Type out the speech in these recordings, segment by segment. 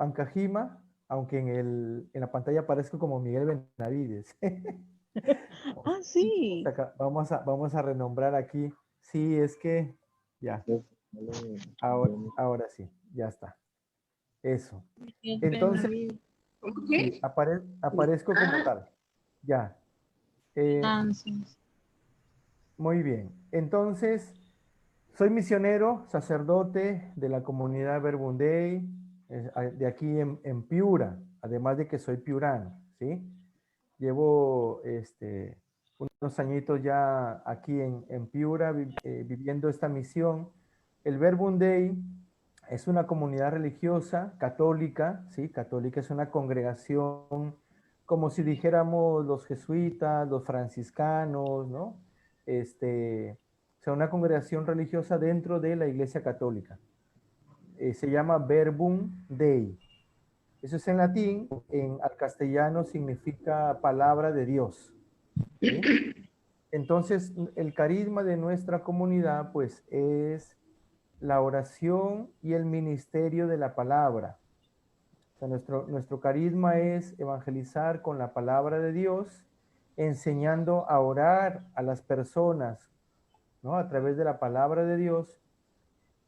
Ancajima, aunque en la pantalla aparezco como Miguel Benavides. Ah, sí. Vamos a renombrar aquí. Sí, es que ya, ahora sí, ya está. Eso. Entonces, sí, ¿Qué? aparezco como Ah, tal. Ya. Eh, Gracias. muy bien. Entonces, soy misionero, sacerdote de la comunidad Verbundey, de aquí en Piura, además de que soy piurano, ¿sí? Llevo unos añitos ya aquí en Piura viviendo esta misión. El Verbundey es una comunidad religiosa católica, ¿sí? Católica es una congregación como si dijéramos los jesuitas, los franciscanos, ¿no? O sea, una congregación religiosa dentro de la Iglesia Católica. Se llama Verbum Dei. Eso es en latín, al castellano significa palabra de Dios, ¿sí? Entonces, el carisma de nuestra comunidad, pues, es la oración y el ministerio de la palabra. O sea, nuestro carisma es evangelizar con la palabra de Dios, enseñando a orar a las personas, ¿no? A través de la palabra de Dios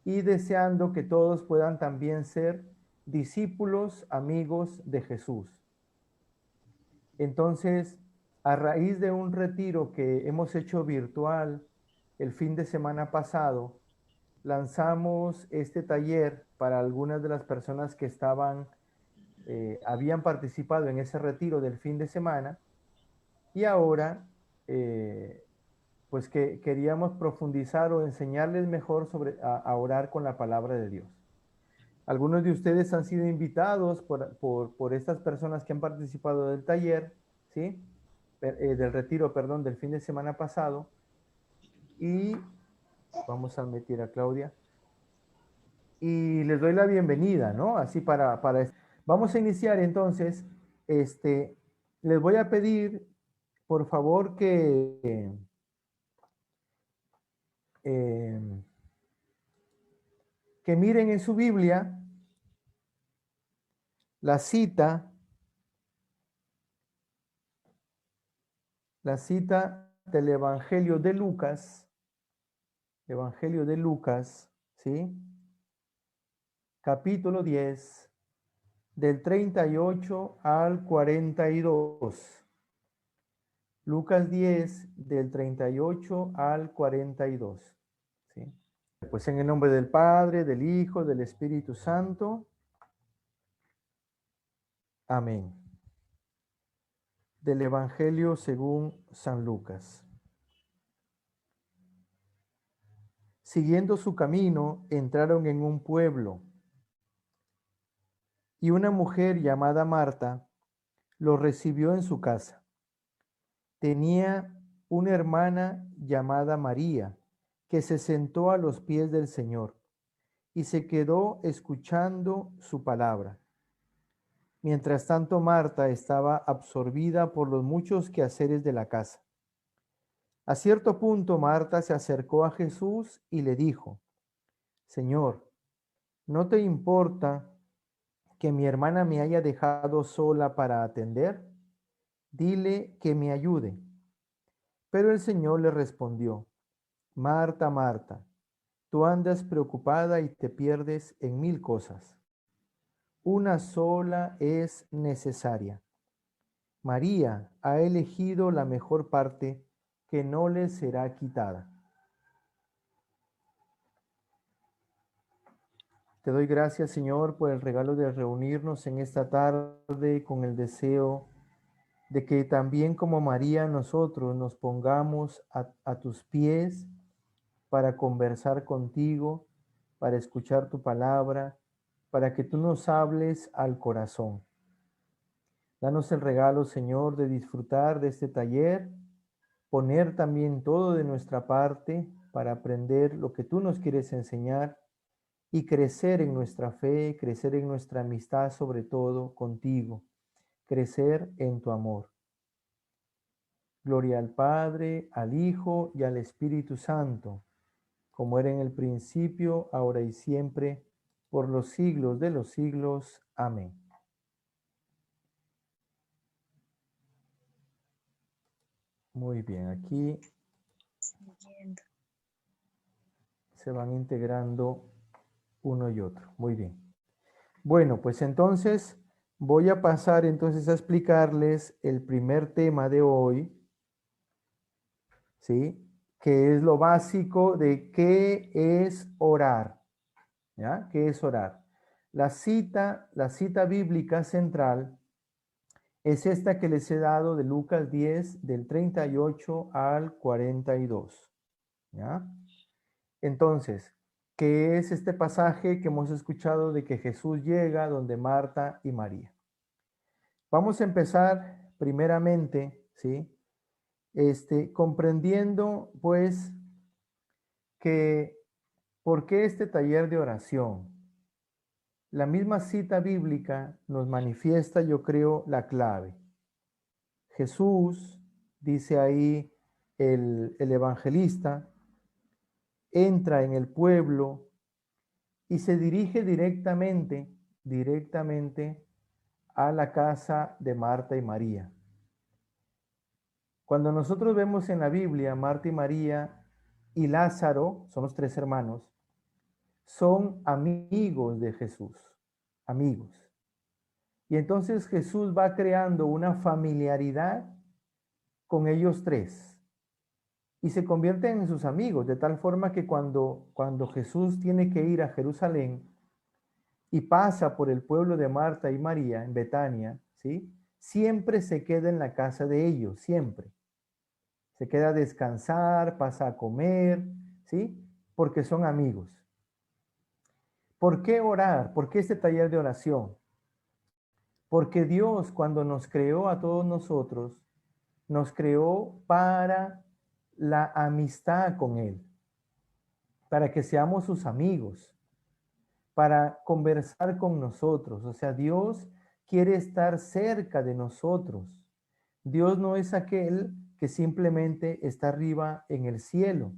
y deseando que todos puedan también ser discípulos, amigos de Jesús. Entonces, a raíz de un retiro que hemos hecho virtual el fin de semana pasado, lanzamos este taller para algunas de las personas que habían participado en ese retiro del fin de semana y ahora, pues que queríamos profundizar o enseñarles mejor a orar con la palabra de Dios. Algunos de ustedes han sido invitados por estas personas que han participado del taller, ¿sí? Del retiro, perdón, del fin de semana pasado. Y vamos a admitir a Claudia. Y les doy la bienvenida, ¿no? Así Vamos a iniciar entonces. Les voy a pedir, por favor, eh, que miren en su Biblia la cita del Evangelio de Lucas, ¿sí? Capítulo 10, del 38 al 42. Lucas 10, del 38 al 42. ¿Sí? Pues en el nombre del Padre, del Hijo, del Espíritu Santo. Amén. Del Evangelio según San Lucas. Siguiendo su camino, entraron en un pueblo, y una mujer llamada Marta lo recibió en su casa. Tenía una hermana llamada María, que se sentó a los pies del Señor y se quedó escuchando su palabra. Mientras tanto, Marta estaba absorbida por los muchos quehaceres de la casa. A cierto punto, Marta se acercó a Jesús y le dijo: Señor, ¿no te importa que mi hermana me haya dejado sola para atender? Dile que me ayude. Pero el Señor le respondió: Marta, Marta, tú andas preocupada y te pierdes en mil cosas. Una sola es necesaria. María ha elegido la mejor parte que no le será quitada. Te doy gracias, Señor, por el regalo de reunirnos en esta tarde con el deseo de que también como María nosotros nos pongamos a tus pies para conversar contigo, para escuchar tu palabra, para que tú nos hables al corazón. Danos el regalo, Señor, de disfrutar de este taller, poner también todo de nuestra parte para aprender lo que tú nos quieres enseñar y crecer en nuestra fe, crecer en nuestra amistad, sobre todo contigo, crecer en tu amor. Gloria al Padre, al Hijo y al Espíritu Santo, como era en el principio, ahora y siempre, por los siglos de los siglos. Amén. Muy bien, aquí se van integrando uno y otro. Muy bien. Bueno, pues entonces voy a pasar entonces a explicarles el primer tema de hoy, ¿sí? Que es lo básico de qué es orar, ¿ya? ¿Qué es orar? La cita bíblica central es esta que les he dado de Lucas 10, del 38 al 42, ¿ya? Entonces, ¿qué es este pasaje que hemos escuchado de que Jesús llega donde Marta y María? Vamos a empezar primeramente, ¿sí? Comprendiendo, pues, que ¿por qué este taller de oración? La misma cita bíblica nos manifiesta, yo creo, la clave. Jesús, dice ahí el evangelista, entra en el pueblo y se dirige directamente a la casa de Marta y María. Cuando nosotros vemos en la Biblia, Marta y María y Lázaro, son los tres hermanos, son amigos de Jesús, amigos. Y entonces Jesús va creando una familiaridad con ellos tres y se convierten en sus amigos, de tal forma que cuando Jesús tiene que ir a Jerusalén y pasa por el pueblo de Marta y María en Betania, ¿sí? Siempre se queda en la casa de ellos, siempre. Se queda a descansar, pasa a comer, ¿sí? Porque son amigos. ¿Por qué orar? ¿Por qué este taller de oración? Porque Dios, cuando nos creó a todos nosotros, nos creó para la amistad con Él, para que seamos sus amigos, para conversar con nosotros. O sea, Dios quiere estar cerca de nosotros. Dios no es aquel que simplemente está arriba en el cielo,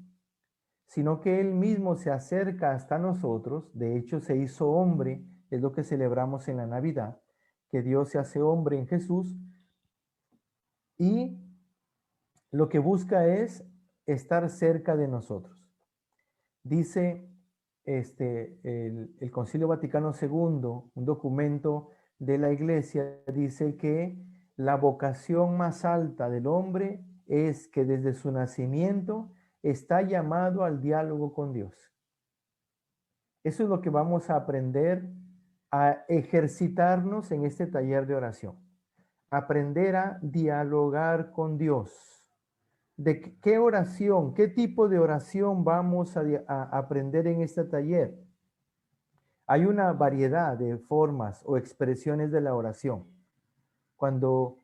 sino que Él mismo se acerca hasta nosotros. De hecho, se hizo hombre, es lo que celebramos en la Navidad, que Dios se hace hombre en Jesús, y lo que busca es estar cerca de nosotros. Dice el Concilio Vaticano II, un documento de la Iglesia, dice que la vocación más alta del hombre es que desde su nacimiento está llamado al diálogo con Dios. Eso es lo que vamos a aprender a ejercitarnos en este taller de oración. Aprender a dialogar con Dios. ¿De qué oración, qué tipo de oración vamos a aprender en este taller? Hay una variedad de formas o expresiones de la oración. Cuando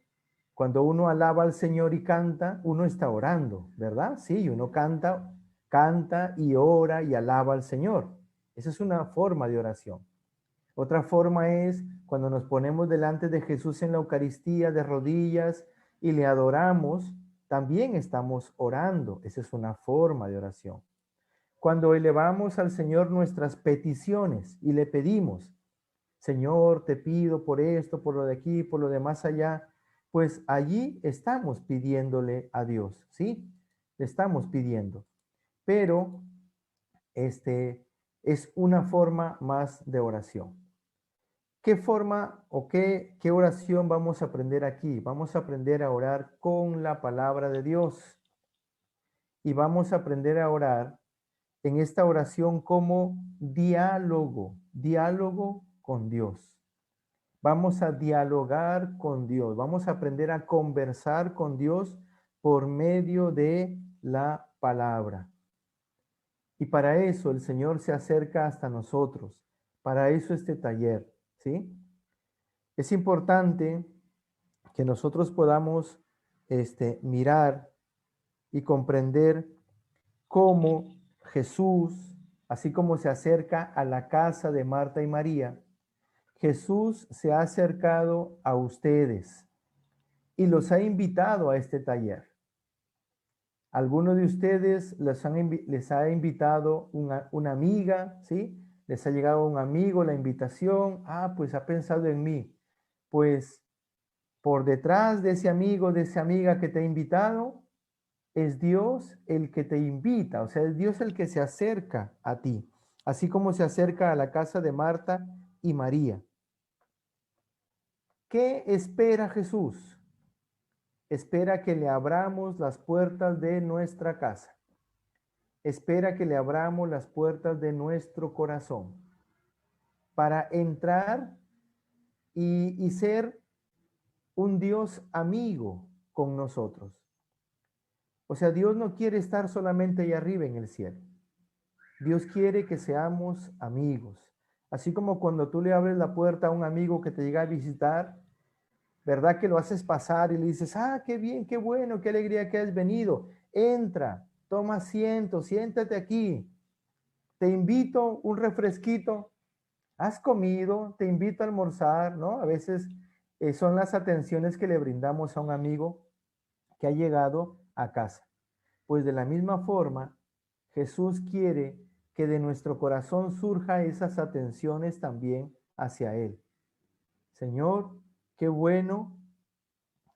uno alaba al Señor y canta, uno está orando, ¿verdad? Sí, uno canta y ora y alaba al Señor. Esa es una forma de oración. Otra forma es cuando nos ponemos delante de Jesús en la Eucaristía de rodillas y le adoramos, también estamos orando. Esa es una forma de oración. Cuando elevamos al Señor nuestras peticiones y le pedimos, Señor, te pido por esto, por lo de aquí, por lo de más allá, pues allí estamos pidiéndole a Dios, ¿sí? Le estamos pidiendo. Pero es una forma más de oración. ¿Qué forma o qué oración vamos a aprender aquí? Vamos a aprender a orar con la palabra de Dios. Y vamos a aprender a orar en esta oración como diálogo con Dios. Vamos a dialogar con Dios. Vamos a aprender a conversar con Dios por medio de la palabra. Y para eso el Señor se acerca hasta nosotros. Para eso este taller, ¿sí? Es importante que nosotros podamos mirar y comprender cómo Jesús, así como se acerca a la casa de Marta y María, Jesús se ha acercado a ustedes y los ha invitado a este taller. Algunos de ustedes les ha invitado una amiga, ¿sí? les ha llegado un amigo la invitación, pues ha pensado en mí. Pues por detrás de ese amigo, de esa amiga que te ha invitado, es Dios el que te invita, o sea, es Dios el que se acerca a ti, así como se acerca a la casa de Marta y María. ¿Qué espera Jesús? Espera que le abramos las puertas de nuestra casa. Espera que le abramos las puertas de nuestro corazón para entrar y ser un Dios amigo con nosotros. O sea, Dios no quiere estar solamente ahí arriba en el cielo. Dios quiere que seamos amigos. Así como cuando tú le abres la puerta a un amigo que te llega a visitar, ¿verdad? Que lo haces pasar y le dices, qué bien, qué bueno, qué alegría que has venido. Entra, toma asiento, siéntate aquí. Te invito un refresquito. ¿Has comido? Te invito a almorzar, ¿no? A veces son las atenciones que le brindamos a un amigo que ha llegado a casa. Pues de la misma forma, Jesús quiere que de nuestro corazón surja esas atenciones también hacia Él. Señor, qué bueno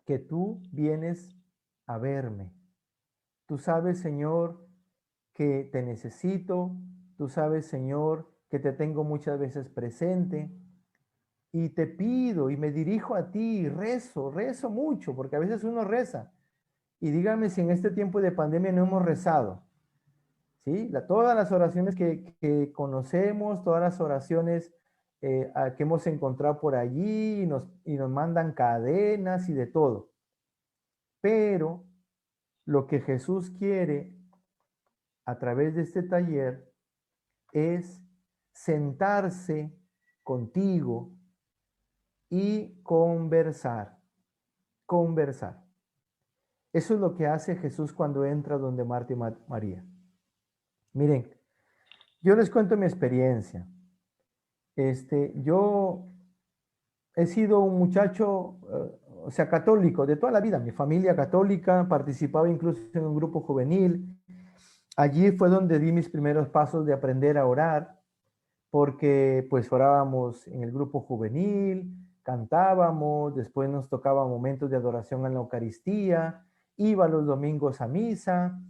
que tú vienes a verme. Tú sabes, Señor, que te necesito. Tú sabes, Señor, que te tengo muchas veces presente. Y te pido y me dirijo a ti, rezo mucho, porque a veces uno reza. Y dígame si en este tiempo de pandemia no hemos rezado. ¿Sí? Todas las oraciones que conocemos, todas las oraciones que hemos encontrado por allí y nos mandan cadenas y de todo. Pero lo que Jesús quiere a través de este taller es sentarse contigo y conversar. Eso es lo que hace Jesús cuando entra donde Marta y María. Miren, yo les cuento mi experiencia. Yo he sido un muchacho, o sea, católico de toda la vida. Mi familia católica, participaba incluso en un grupo juvenil. Allí fue donde di mis primeros pasos de aprender a orar, porque pues orábamos en el grupo juvenil, cantábamos, después nos tocaba momentos de adoración en la Eucaristía, iba los domingos a misa.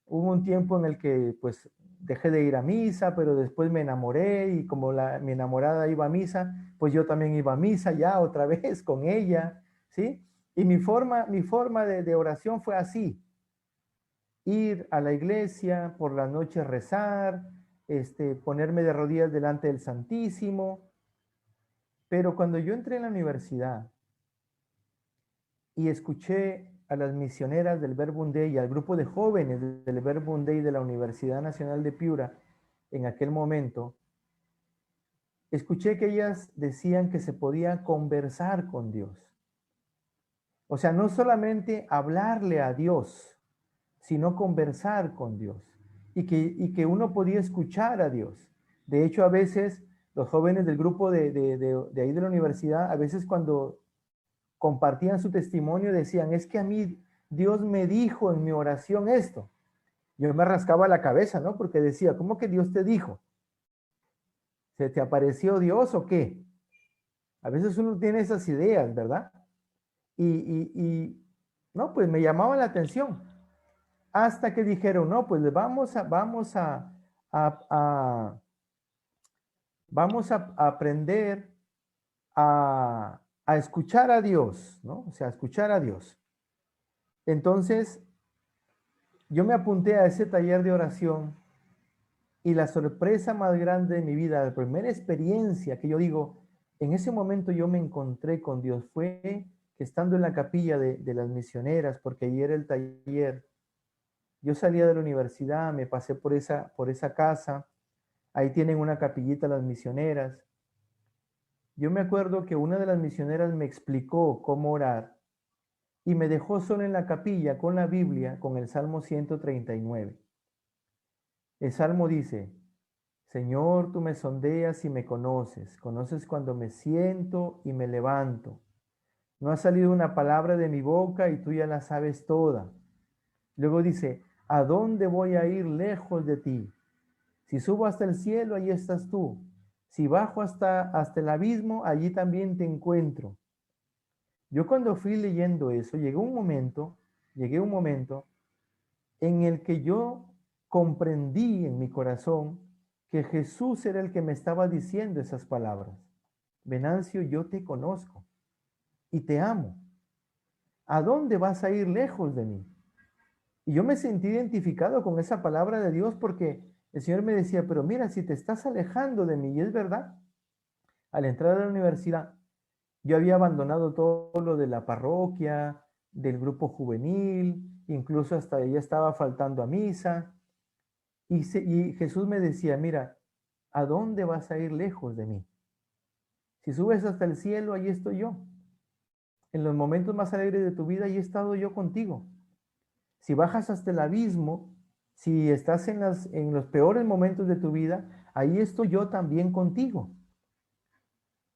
Hubo un tiempo en el que pues dejé de ir a misa, pero después me enamoré y como mi enamorada iba a misa, pues yo también iba a misa ya otra vez con ella, ¿sí? Y mi forma de oración fue así: ir a la iglesia, por la noche rezar, ponerme de rodillas delante del Santísimo. Pero cuando yo entré en la universidad y escuché a las misioneras del Verbum Dei y al grupo de jóvenes del Verbum Dei de la Universidad Nacional de Piura, en aquel momento, escuché que ellas decían que se podía conversar con Dios. O sea, no solamente hablarle a Dios, sino conversar con Dios. Y que uno podía escuchar a Dios. De hecho, a veces los jóvenes del grupo de ahí de la universidad, a veces cuando compartían su testimonio decían, es que a mí Dios me dijo en mi oración esto. Yo me rascaba la cabeza, ¿no? Porque decía, ¿cómo que Dios te dijo? ¿Se te apareció Dios o qué? A veces uno tiene esas ideas, ¿verdad? No, pues me llamaba la atención. Hasta que dijeron, no, pues a, vamos a aprender a escuchar a Dios, ¿no? O sea, a escuchar a Dios. Entonces, yo me apunté a ese taller de oración y la sorpresa más grande de mi vida, la primera experiencia que yo digo, en ese momento yo me encontré con Dios, fue que estando en la capilla de las misioneras, porque allí era el taller, yo salía de la universidad, me pasé por esa casa, ahí tienen una capillita las misioneras. Yo me acuerdo que una de las misioneras me explicó cómo orar y me dejó solo en la capilla con la Biblia, con el Salmo 139. El Salmo dice, Señor, tú me sondeas y me conoces, conoces cuando me siento y me levanto. No ha salido una palabra de mi boca y tú ya la sabes toda. Luego dice, ¿a dónde voy a ir lejos de ti? Si subo hasta el cielo, allí estás tú. Si bajo hasta el abismo, allí también te encuentro. Yo cuando fui leyendo eso, llegué un momento en el que yo comprendí en mi corazón que Jesús era el que me estaba diciendo esas palabras. Venancio, yo te conozco y te amo. ¿A dónde vas a ir lejos de mí? Y yo me sentí identificado con esa palabra de Dios porque el Señor me decía, pero mira, si te estás alejando de mí, y es verdad, al entrar a la universidad, yo había abandonado todo lo de la parroquia, del grupo juvenil, incluso hasta ella estaba faltando a misa. Y Jesús me decía, mira, ¿a dónde vas a ir lejos de mí? Si subes hasta el cielo, ahí estoy yo. En los momentos más alegres de tu vida, ahí he estado yo contigo. Si bajas hasta el abismo, si estás en los peores momentos de tu vida, ahí estoy yo también contigo.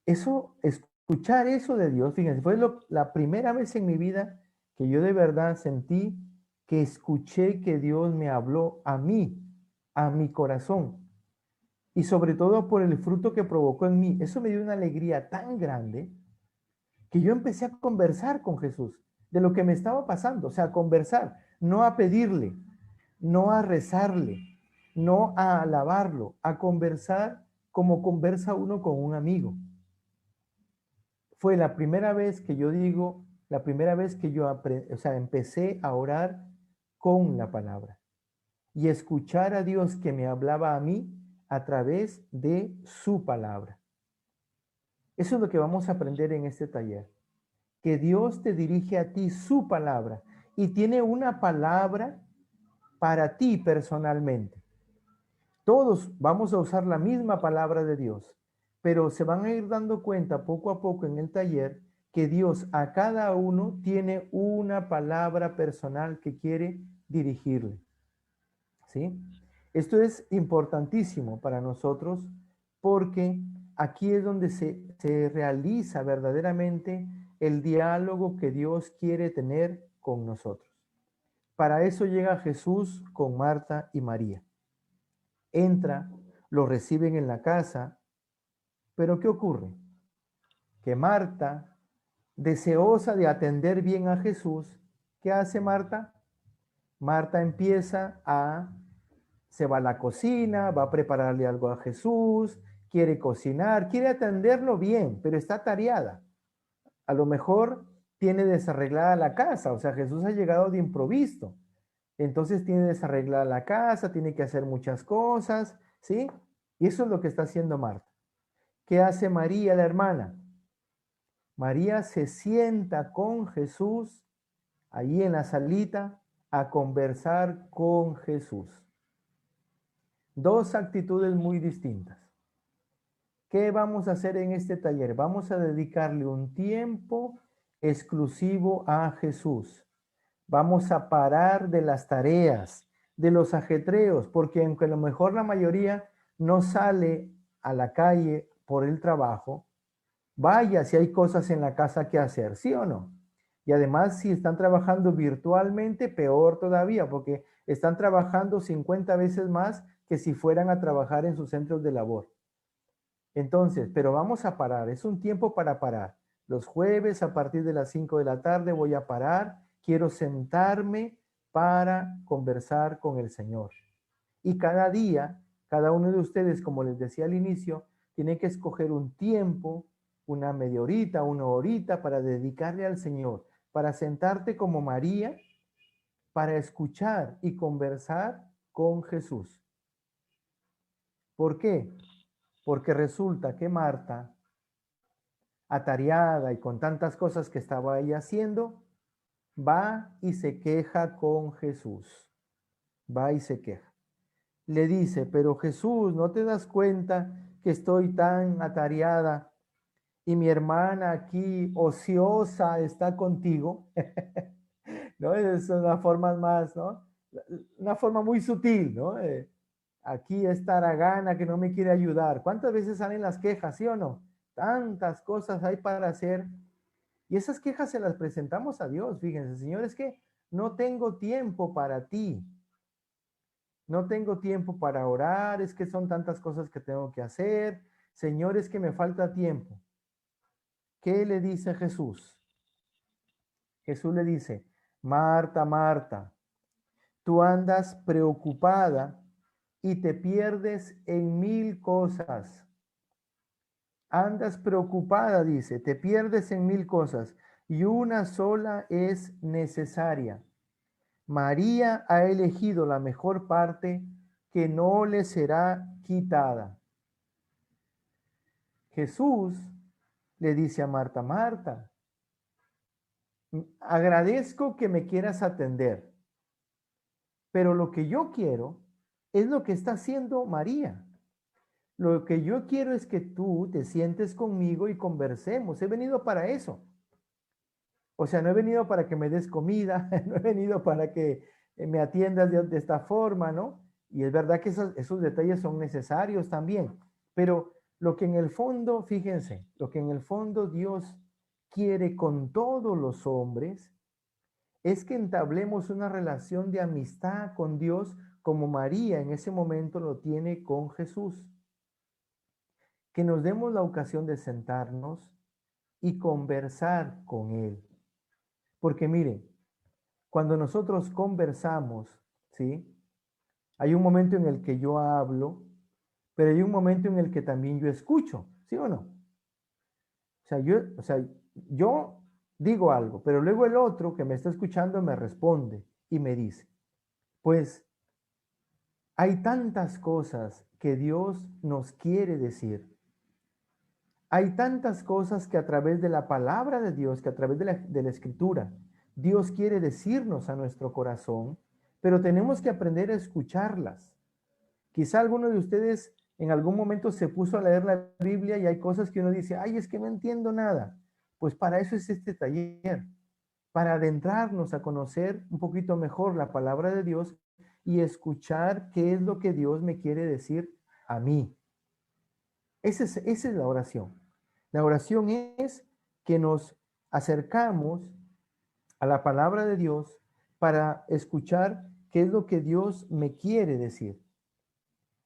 Eso, escuchar eso de Dios, fíjense, fue la primera vez en mi vida que yo de verdad sentí que escuché que Dios me habló a mí, a mi corazón, y sobre todo por el fruto que provocó en mí. Eso me dio una alegría tan grande que yo empecé a conversar con Jesús de lo que me estaba pasando, o sea, a conversar, no a pedirle, no a rezarle, no a alabarlo, a conversar como conversa uno con un amigo. Fue la primera vez que yo digo, la primera vez que yo empecé a orar con la palabra y escuchar a Dios que me hablaba a mí a través de su palabra. Eso es lo que vamos a aprender en este taller, que Dios te dirige a ti su palabra y tiene una palabra para ti personalmente. Todos vamos a usar la misma palabra de Dios, pero se van a ir dando cuenta poco a poco en el taller que Dios a cada uno tiene una palabra personal que quiere dirigirle. ¿Sí? Esto es importantísimo para nosotros porque aquí es donde se realiza verdaderamente el diálogo que Dios quiere tener con nosotros. Para eso llega Jesús con Marta y María. Entra, lo reciben en la casa, pero ¿qué ocurre? Que Marta, deseosa de atender bien a Jesús, ¿qué hace Marta? Marta se va a la cocina, va a prepararle algo a Jesús, quiere cocinar, quiere atenderlo bien, pero está atareada. A lo mejor tiene desarreglada la casa, o sea, Jesús ha llegado de improviso. Entonces tiene desarreglada la casa, tiene que hacer muchas cosas, ¿sí? Y eso es lo que está haciendo Marta. ¿Qué hace María, la hermana? María se sienta con Jesús ahí en la salita a conversar con Jesús. Dos actitudes muy distintas. ¿Qué vamos a hacer en este taller? Vamos a dedicarle un tiempo exclusivo a Jesús. Vamos a parar de las tareas, de los ajetreos, porque aunque a lo mejor la mayoría no sale a la calle por el trabajo, vaya si hay cosas en la casa que hacer, ¿sí o no? Y además, si están trabajando virtualmente, peor todavía, porque están trabajando 50 veces más que si fueran a trabajar en sus centros de labor. Entonces, pero vamos a parar, es un tiempo para parar. Los jueves a partir de las 5 de la tarde voy a parar, quiero sentarme para conversar con el Señor. Y cada día, cada uno de ustedes, como les decía al inicio, tiene que escoger un tiempo, una media horita, una horita para dedicarle al Señor, para sentarte como María, para escuchar y conversar con Jesús. ¿Por qué? Porque resulta que Marta, atareada y con tantas cosas que estaba ella haciendo, va y se queja con Jesús. Va y se queja. Le dice, pero Jesús, ¿no te das cuenta que estoy tan atareada y mi hermana aquí ociosa está contigo? ¿No? Es una forma más, ¿no? Una forma muy sutil, ¿no? Aquí está Aragana que no me quiere ayudar. ¿Cuántas veces salen las quejas, sí o no? Tantas cosas hay para hacer. Y esas quejas se las presentamos a Dios. Fíjense, Señor, es que no tengo tiempo para ti. no tengo tiempo para orar, es que son tantas cosas que tengo que hacer, Señor, es que me falta tiempo. ¿Qué le dice Jesús? Jesús le dice, Marta, Marta, tú andas preocupada y te pierdes en mil cosas. Andas preocupada, dice, te pierdes en mil cosas y una sola es necesaria. María ha elegido la mejor parte que no le será quitada. Jesús le dice a Marta, Marta, agradezco que me quieras atender, pero lo que yo quiero es lo que está haciendo María. Lo que yo quiero es que tú te sientes conmigo y conversemos. He venido para eso. O sea, no he venido para que me des comida, no he venido para que me atiendas de esta forma, ¿no? Y es verdad que esos detalles son necesarios también. Pero lo que en el fondo, fíjense, lo que en el fondo Dios quiere con todos los hombres es que entablemos una relación de amistad con Dios como María en ese momento lo tiene con Jesús. Que nos demos la ocasión de sentarnos y conversar con Él. Porque miren, cuando nosotros conversamos, ¿sí? Hay un momento en el que yo hablo, pero hay un momento en el que también yo escucho, ¿sí o no? Yo digo algo, pero luego el otro que me está escuchando me responde y me dice, pues hay tantas cosas que Dios nos quiere decir. Hay tantas cosas que a través de la palabra de Dios, que a través de la escritura, Dios quiere decirnos a nuestro corazón, pero tenemos que aprender a escucharlas. Quizá alguno de ustedes en algún momento se puso a leer la Biblia y hay cosas que uno dice, ay, es que no entiendo nada. Pues para eso es este taller, para adentrarnos a conocer un poquito mejor la palabra de Dios y escuchar qué es lo que Dios me quiere decir a mí. Esa es la oración. La oración es que nos acercamos a la palabra de Dios para escuchar qué es lo que Dios me quiere decir.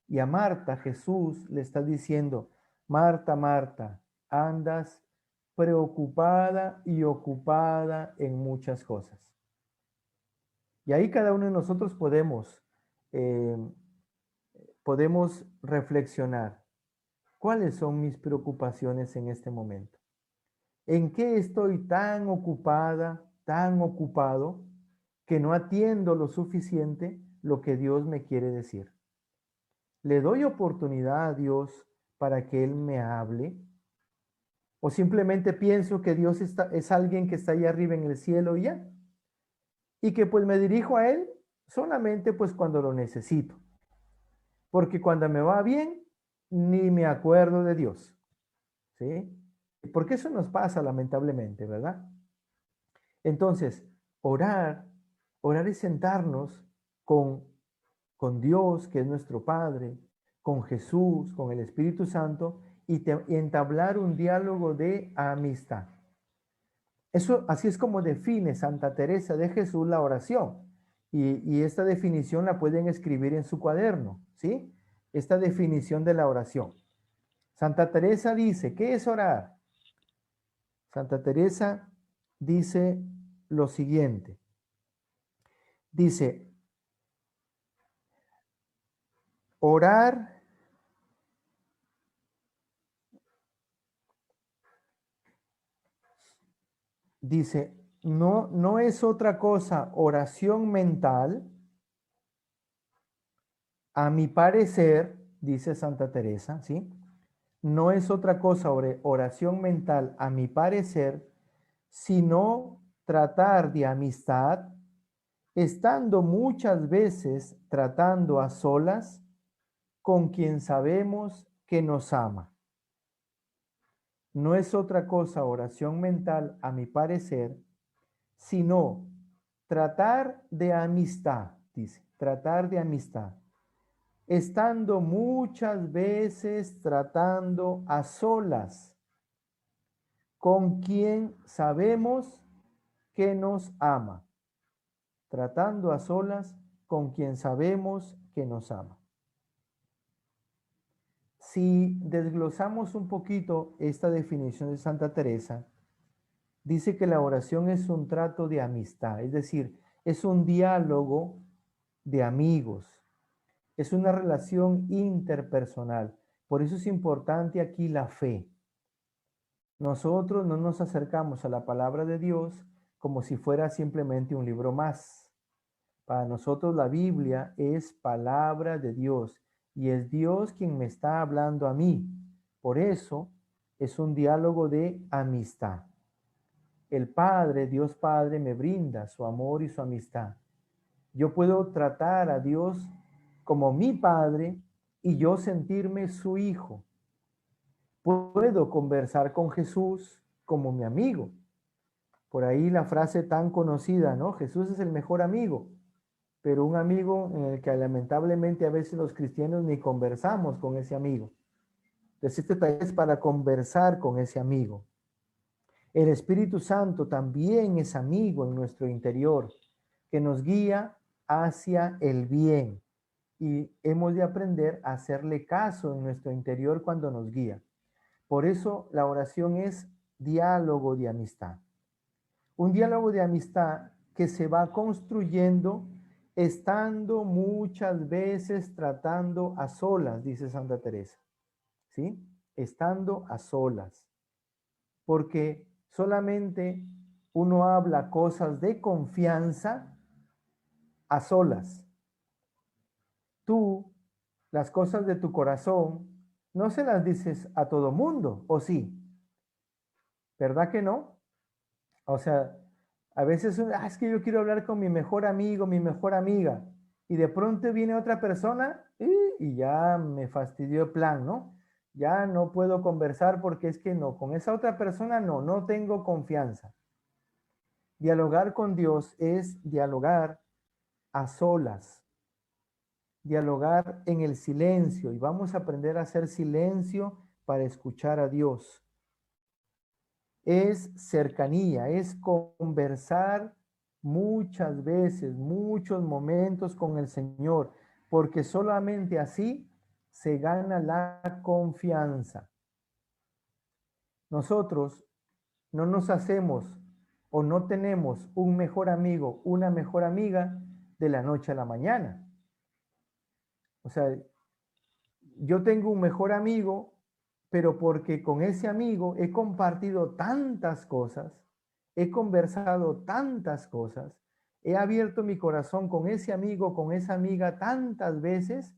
Y a Marta Jesús le está diciendo, Marta, Marta, andas preocupada y ocupada en muchas cosas. Y ahí cada uno de nosotros podemos reflexionar. ¿Cuáles son mis preocupaciones en este momento? ¿En qué estoy tan ocupada, tan ocupado, que no atiendo lo suficiente lo que Dios me quiere decir? ¿Le doy oportunidad a Dios para que Él me hable? ¿O simplemente pienso que Dios es alguien que está allá arriba en el cielo y ya? Y que pues me dirijo a Él solamente pues cuando lo necesito. Porque cuando me va bien, ni me acuerdo de Dios. ¿Sí? Porque eso nos pasa lamentablemente, ¿verdad? Entonces, orar es sentarnos con Dios, que es nuestro Padre, con Jesús, con el Espíritu Santo, y entablar un diálogo de amistad. Eso, así es como define Santa Teresa de Jesús la oración. Y esta definición la pueden escribir en su cuaderno, ¿sí? Esta definición de la oración. Santa Teresa dice, ¿qué es orar? Santa Teresa dice lo siguiente. Dice, orar dice, no es otra cosa oración mental, a mi parecer, dice Santa Teresa, ¿sí? No es otra cosa oración mental, a mi parecer, sino tratar de amistad, estando muchas veces tratando a solas con quien sabemos que nos ama. No es otra cosa oración mental, a mi parecer, sino tratar de amistad, dice, tratar de amistad, estando muchas veces tratando a solas con quien sabemos que nos ama, tratando a solas con quien sabemos que nos ama. Si desglosamos un poquito esta definición de Santa Teresa, dice que la oración es un trato de amistad, es decir, es un diálogo de amigos, es una relación interpersonal. Por eso es importante aquí la fe. Nosotros no nos acercamos a la palabra de Dios como si fuera simplemente un libro más. Para nosotros la Biblia es palabra de Dios y es Dios quien me está hablando a mí. Por eso es un diálogo de amistad. El Padre, Dios Padre, me brinda su amor y su amistad. Yo puedo tratar a Dios como mi Padre y yo sentirme su hijo. Puedo conversar con Jesús como mi amigo. Por ahí la frase tan conocida, ¿no? Jesús es el mejor amigo, pero un amigo en el que lamentablemente a veces los cristianos ni conversamos con ese amigo. Entonces este taller es para conversar con ese amigo. El Espíritu Santo también es amigo en nuestro interior, que nos guía hacia el bien. Y hemos de aprender a hacerle caso en nuestro interior cuando nos guía. Por eso la oración es diálogo de amistad. Un diálogo de amistad que se va construyendo estando muchas veces tratando a solas, dice Santa Teresa. ¿Sí? Estando a solas. Porque solamente uno habla cosas de confianza a solas. Tú, las cosas de tu corazón, no se las dices a todo mundo, ¿o sí? ¿Verdad que no? O sea, a veces es que yo quiero hablar con mi mejor amigo, mi mejor amiga, y de pronto viene otra persona y ya me fastidió el plan, ¿no? Ya no puedo conversar porque es que no, con esa otra persona no tengo confianza. Dialogar con Dios es dialogar a solas, dialogar en el silencio, y vamos a aprender a hacer silencio para escuchar a Dios. Es cercanía, es conversar muchas veces, muchos momentos con el Señor, porque solamente así se gana la confianza. Nosotros no nos hacemos o no tenemos un mejor amigo, una mejor amiga de la noche a la mañana. O sea, yo tengo un mejor amigo, pero porque con ese amigo he compartido tantas cosas, he conversado tantas cosas, he abierto mi corazón con ese amigo, con esa amiga tantas veces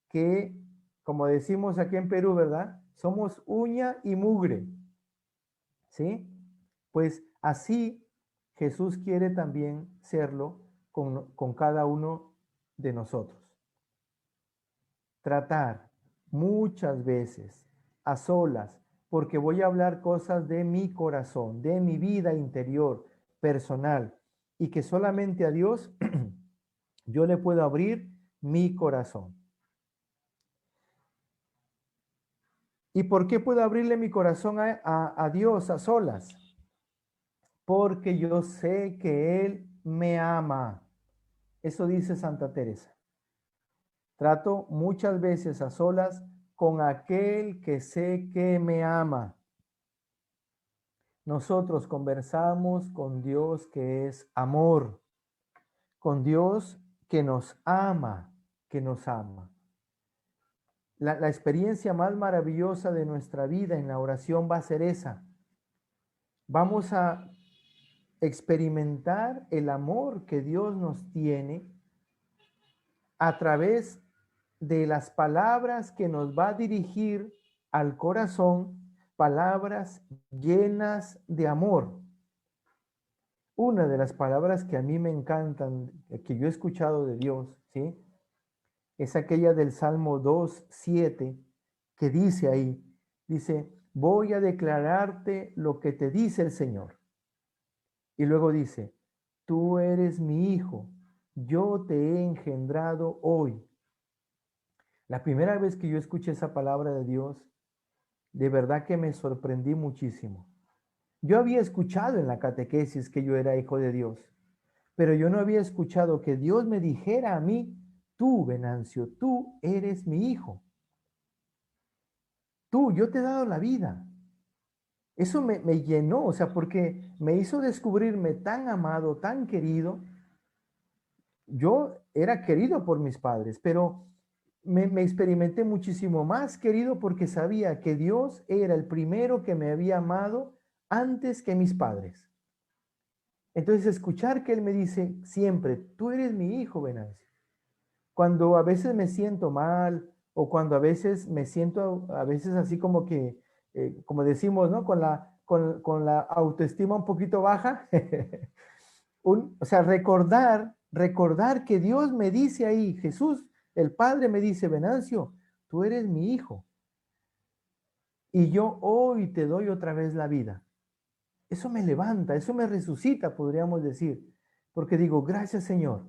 que, como decimos aquí en Perú, ¿verdad? Somos uña y mugre. ¿Sí? Pues así Jesús quiere también serlo con cada uno de nosotros. Tratar muchas veces a solas, porque voy a hablar cosas de mi corazón, de mi vida interior, personal, y que solamente a Dios yo le puedo abrir mi corazón. ¿Y por qué puedo abrirle mi corazón a Dios a solas? Porque yo sé que Él me ama. Eso dice Santa Teresa. Trato muchas veces a solas con aquel que sé que me ama. Nosotros conversamos con Dios que es amor, con Dios que nos ama, que nos ama. La experiencia más maravillosa de nuestra vida en la oración va a ser esa. Vamos a experimentar el amor que Dios nos tiene a través de las palabras que nos va a dirigir al corazón, palabras llenas de amor. Una de las palabras que a mí me encantan, que yo he escuchado de Dios, ¿sí? Es aquella del Salmo 2:7, que dice ahí, dice, voy a declararte lo que te dice el Señor. Y luego dice, tú eres mi hijo, yo te he engendrado hoy. La primera vez que yo escuché esa palabra de Dios, de verdad que me sorprendí muchísimo. Yo había escuchado en la catequesis que yo era hijo de Dios, pero yo no había escuchado que Dios me dijera a mí, tú, Venancio, tú eres mi hijo. Tú, yo te he dado la vida. Eso me llenó, o sea, porque me hizo descubrirme tan amado, tan querido. Yo era querido por mis padres, pero me experimenté muchísimo más querido porque sabía que Dios era el primero que me había amado antes que mis padres. Entonces, escuchar que Él me dice siempre, tú eres mi hijo, Venancio. Cuando a veces me siento mal o cuando a veces me siento, a veces así como que, como decimos, ¿no? Con la autoestima un poquito baja, o sea, recordar que Dios me dice ahí, Jesús, el Padre me dice, Venancio, tú eres mi hijo y yo hoy te doy otra vez la vida. Eso me levanta, eso me resucita, podríamos decir, porque digo, gracias Señor.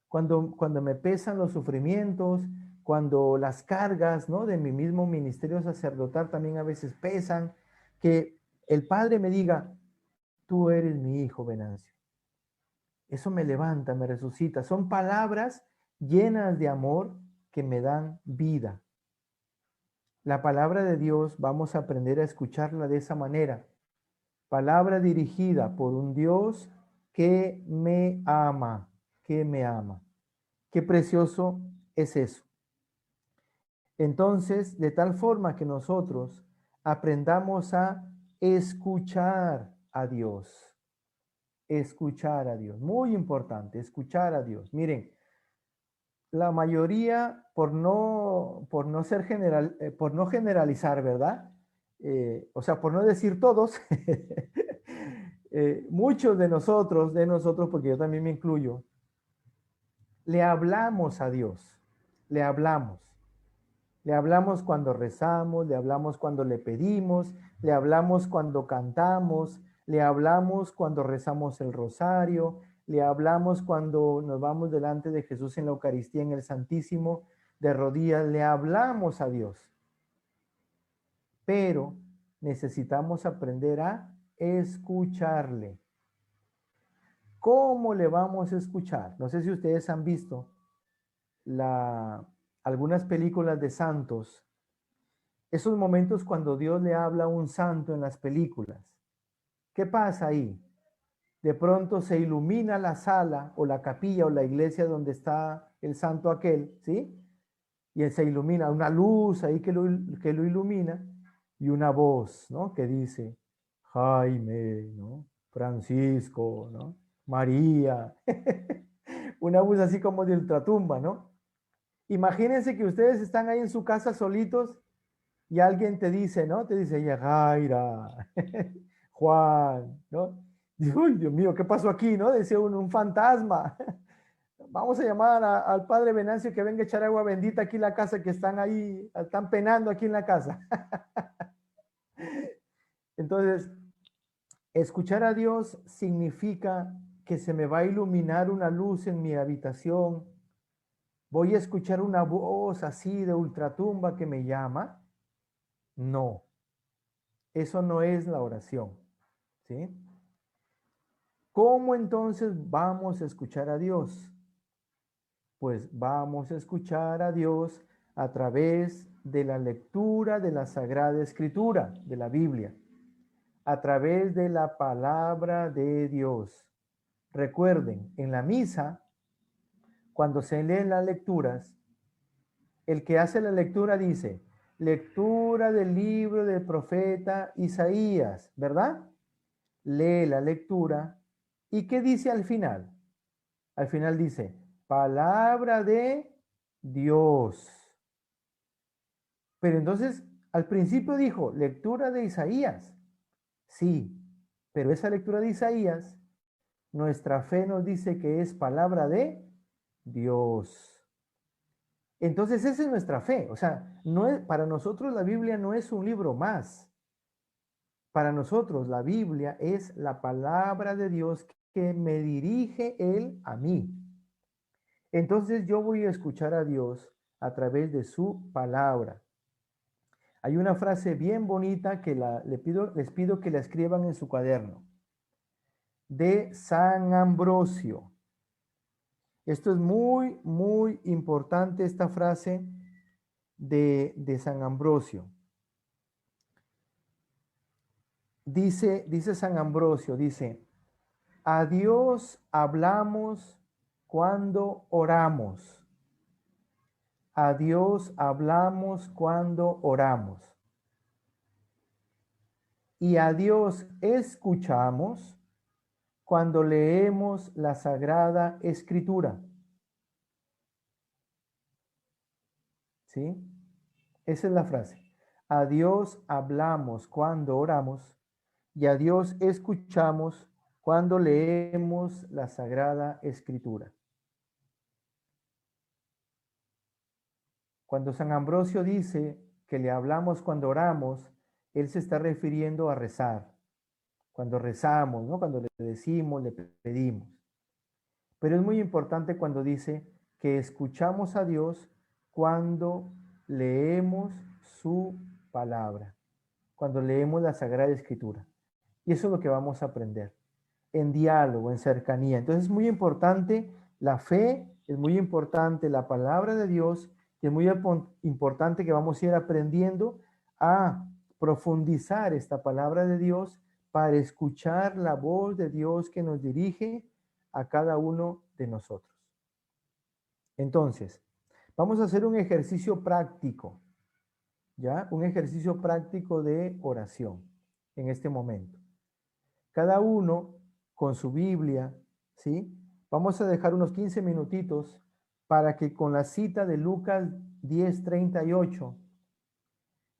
Cuando me pesan los sufrimientos, cuando las cargas, ¿no? De mi mismo ministerio sacerdotal también a veces pesan, que el Padre me diga, tú eres mi hijo, Venancio. Eso me levanta, me resucita. Son palabras llenas de amor que me dan vida. La palabra de Dios vamos a aprender a escucharla de esa manera. Palabra dirigida por un Dios que me ama, que me ama. Qué precioso es eso. Entonces, de tal forma que nosotros aprendamos a escuchar a Dios. Escuchar a Dios. Muy importante, escuchar a Dios. Miren, la mayoría, por no ser por no generalizar, ¿verdad? O sea, por no decir todos, muchos de nosotros, porque yo también me incluyo, le hablamos a Dios, le hablamos. Le hablamos cuando rezamos, le hablamos cuando le pedimos, le hablamos cuando cantamos, le hablamos cuando rezamos el rosario, le hablamos cuando nos vamos delante de Jesús en la Eucaristía, en el Santísimo, de rodillas, le hablamos a Dios. Pero necesitamos aprender a escucharle. ¿Cómo le vamos a escuchar? No sé si ustedes han visto algunas películas de santos, esos momentos cuando Dios le habla a un santo en las películas. ¿Qué pasa ahí? De pronto se ilumina la sala o la capilla o la iglesia donde está el santo aquel, ¿sí? Y se ilumina una luz ahí que lo ilumina y una voz, ¿no? Que dice, Jaime, ¿no? Francisco, ¿no? María. Una voz así como de ultratumba, ¿no? Imagínense que ustedes están ahí en su casa solitos y alguien te dice, ¿no? Te dice, Yajaira, Juan, ¿no? Y, uy, Dios mío, ¿qué pasó aquí, no? Decía un fantasma. Vamos a llamar al padre Venancio que venga a echar agua bendita aquí en la casa, que están ahí, están penando aquí en la casa. Entonces, escuchar a Dios significa que se me va a iluminar una luz en mi habitación. Voy a escuchar una voz así de ultratumba que me llama. No, eso no es la oración, ¿sí? ¿Cómo entonces vamos a escuchar a Dios? Pues vamos a escuchar a Dios a través de la lectura de la Sagrada Escritura, de la Biblia, a través de la palabra de Dios. Recuerden, en la misa, cuando se leen las lecturas, el que hace la lectura dice, lectura del libro del profeta Isaías, ¿verdad? Lee la lectura. ¿Y qué dice al final? Al final dice, palabra de Dios. Pero entonces, al principio dijo, lectura de Isaías. Sí, pero esa lectura de Isaías, nuestra fe nos dice que es palabra de Dios. Entonces, esa es nuestra fe. O sea, no es, para nosotros la Biblia no es un libro más. Para nosotros la Biblia es la palabra de Dios que me dirige Él a mí. Entonces yo voy a escuchar a Dios a través de su palabra. Hay una frase bien bonita que les pido que la escriban en su cuaderno. De San Ambrosio. Esto es muy, muy importante, esta frase de San Ambrosio. Dice San Ambrosio, dice, a Dios hablamos cuando oramos. A Dios hablamos cuando oramos. Y a Dios escuchamos cuando leemos la Sagrada Escritura. ¿Sí? Esa es la frase. A Dios hablamos cuando oramos y a Dios escuchamos cuando leemos la Sagrada Escritura. Cuando San Ambrosio dice que le hablamos cuando oramos, él se está refiriendo a rezar. Cuando rezamos, ¿no? Cuando le decimos, le pedimos. Pero es muy importante cuando dice que escuchamos a Dios cuando leemos su palabra, cuando leemos la Sagrada Escritura. Y eso es lo que vamos a aprender en diálogo, en cercanía. Entonces es muy importante la fe, es muy importante la palabra de Dios, y es muy importante que vamos a ir aprendiendo a profundizar esta palabra de Dios para escuchar la voz de Dios que nos dirige a cada uno de nosotros. Entonces, vamos a hacer un ejercicio práctico, ¿ya? Un ejercicio práctico de oración en este momento. Cada uno con su Biblia, ¿sí? Vamos a dejar unos 15 minutitos para que con la cita de Lucas 10:38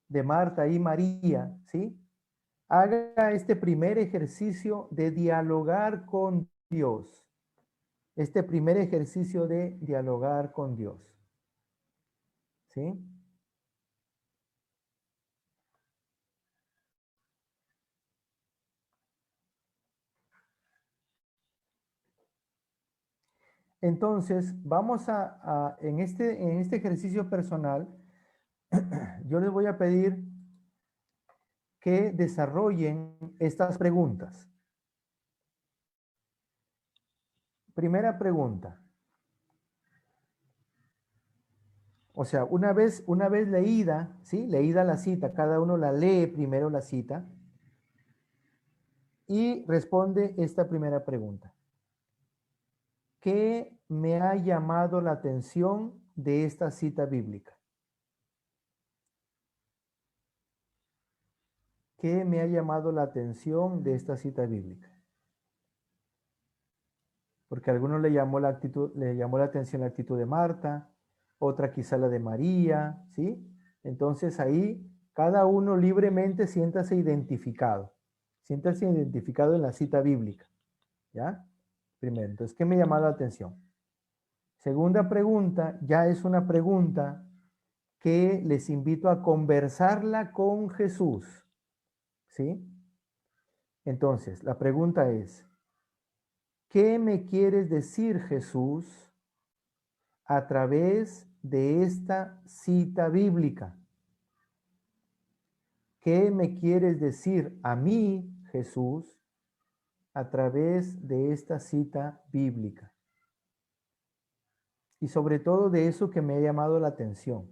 de Marta y María, ¿sí? Haga este primer ejercicio de dialogar con Dios. Este primer ejercicio de dialogar con Dios. ¿Sí? Entonces, vamos en este ejercicio personal, yo les voy a pedir que desarrollen estas preguntas. Primera pregunta. O sea, una vez leída, ¿sí? Leída la cita, cada uno la lee primero la cita y responde esta primera pregunta. ¿Qué me ha llamado la atención de esta cita bíblica? ¿Qué me ha llamado la atención de esta cita bíblica? Porque a algunos le llamó la atención la actitud de Marta, otra quizá la de María, ¿sí? Entonces ahí cada uno libremente siéntase identificado en la cita bíblica, ¿ya? Primero, entonces, ¿qué me llamó la atención? Segunda pregunta, ya es una pregunta que les invito a conversarla con Jesús, ¿sí? Entonces, la pregunta es, ¿qué me quieres decir, Jesús, a través de esta cita bíblica? ¿Qué me quieres decir a mí, Jesús, a través de esta cita bíblica? Y sobre todo de eso que me ha llamado la atención.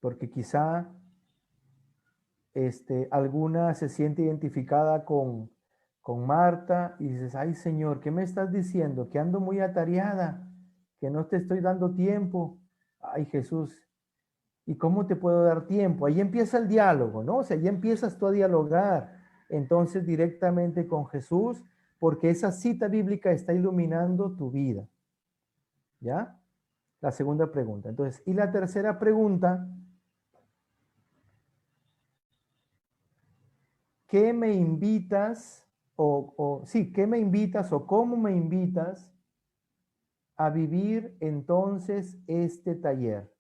Porque quizá alguna se siente identificada con Marta y dices, ay Señor, ¿qué me estás diciendo? Que ando muy atareada, que no te estoy dando tiempo. Ay Jesús, ¿y cómo te puedo dar tiempo? Ahí empieza el diálogo, ¿no? O sea, ahí empiezas tú a dialogar entonces directamente con Jesús, porque esa cita bíblica está iluminando tu vida. ¿Ya? La segunda pregunta. Entonces, y la tercera pregunta, ¿qué me invitas qué me invitas o cómo me invitas a vivir entonces este taller?